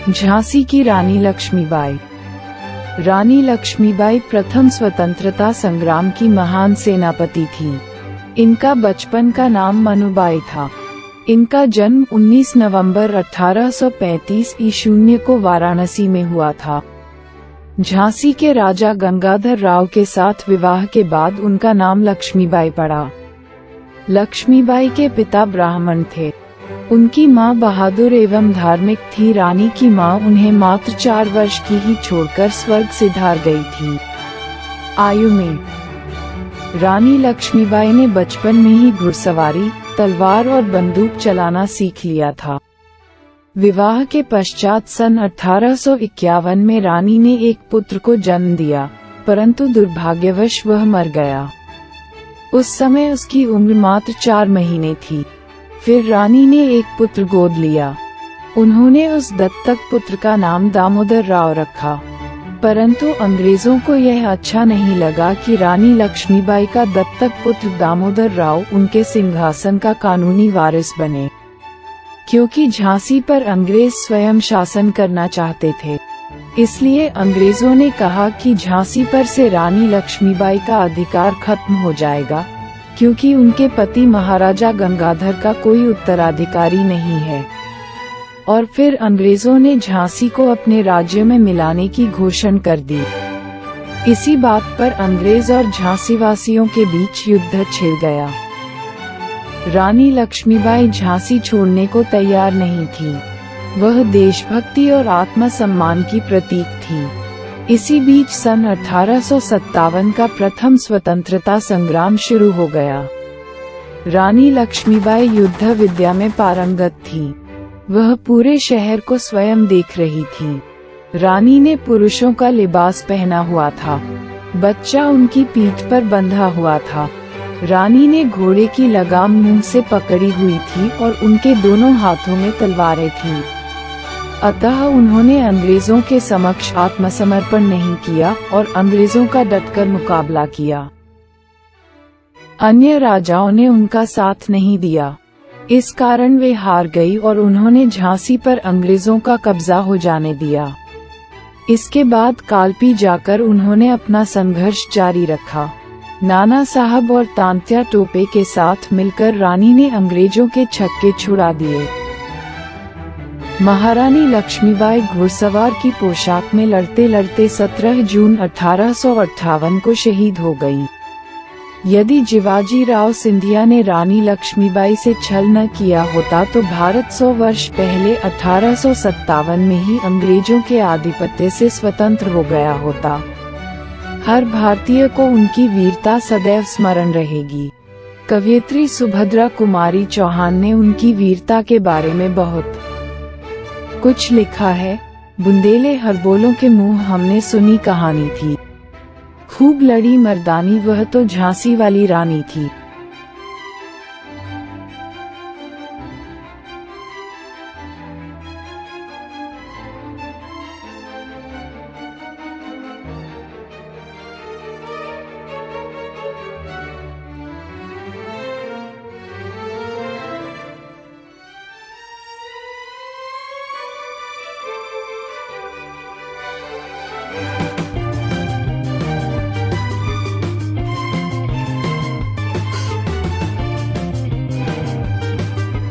झांसी की रानी लक्ष्मीबाई। रानी लक्ष्मीबाई प्रथम स्वतंत्रता संग्राम की महान सेनापति थी। इनका बचपन का नाम मनुबाई था। इनका जन्म 19 नवंबर 1835 ईशून्य को वाराणसी में हुआ था। झांसी के राजा गंगाधर राव के साथ विवाह के बाद उनका नाम लक्ष्मीबाई पड़ा। लक्ष्मीबाई के पिता ब्राह्मण थे। उनकी मां बहादुर एवं धार्मिक थी। रानी की मां उन्हें मात्र 4 वर्ष की ही छोड़कर स्वर्ग सिधार गई थी। आयु में रानी लक्ष्मीबाई ने बचपन में ही घुड़सवारी, तलवार और बंदूक चलाना सीख लिया था। विवाह के पश्चात सन 1851 में रानी ने एक पुत्र को जन्म दिया, परंतु दुर्भाग्यवश वह मर गया। उस समय उसकी उम्र मात्र 4 महीने थी। फिर रानी ने एक पुत्र गोद लिया। उन्होंने उस दत्तक पुत्र का नाम दामोदर राव रखा, परंतु अंग्रेजों को यह अच्छा नहीं लगा कि रानी लक्ष्मीबाई का दत्तक पुत्र दामोदर राव उनके सिंहासन का कानूनी वारिस बने, क्योंकि झांसी पर अंग्रेज स्वयं शासन करना चाहते थे। इसलिए अंग्रेजों ने कहा कि झांसी पर से रानी लक्ष्मीबाई का अधिकार खत्म हो जाएगा, क्योंकि उनके पति महाराजा गंगाधर का कोई उत्तराधिकारी नहीं है। और फिर अंग्रेजों ने झांसी को अपने राज्य में मिलाने की घोषणा कर दी। इसी बात पर अंग्रेज और झांसी वासियों के बीच युद्ध छिड़ गया। रानी लक्ष्मीबाई झांसी छोड़ने को तैयार नहीं थी। वह देशभक्ति और आत्मसम्मान की प्रतीक थी। इसी बीच सन 1857 का प्रथम स्वतंत्रता संग्राम शुरू हो गया। रानी लक्ष्मीबाई युद्ध विद्या में पारंगत थी। वह पूरे शहर को स्वयं देख रही थी। रानी ने पुरुषों का लिबास पहना हुआ था। बच्चा उनकी पीठ पर बंधा हुआ था। रानी ने घोड़े की लगाम मुंह से पकड़ी हुई थी और उनके दोनों हाथों में तलवारें थीं। अतः उन्होंने अंग्रेजों के समक्ष आत्मसमर्पण नहीं किया और अंग्रेजों का डटकर मुकाबला किया। अन्य राजाओं ने उनका साथ नहीं दिया। इस कारण वे हार गई और उन्होंने झांसी पर अंग्रेजों का कब्जा हो जाने दिया। इसके बाद कालपी जाकर उन्होंने अपना संघर्ष जारी रखा। नाना साहब और तांत्या टोपे के साथ मिलकर रानी ने अंग्रेजों के छक्के छुड़ा दिए। महारानी लक्ष्मीबाई घुड़सवार की पोशाक में लड़ते लड़ते 17 जून 1858 को शहीद हो गई। यदि जिवाजी राव सिंधिया ने रानी लक्ष्मीबाई से छल न किया होता तो भारत 100 वर्ष पहले 1857 में ही अंग्रेजों के आधिपत्य से स्वतंत्र हो गया होता। हर भारतीय को उनकी वीरता सदैव स्मरण रहेगी। कवयित्री सुभद्रा कुमारी चौहान ने उनकी वीरता के बारे में बहुत कुछ लिखा है। बुंदेले हरबोलों के मुंह हमने सुनी कहानी थी। खूब लड़ी मर्दानी वह तो झांसी वाली रानी थी।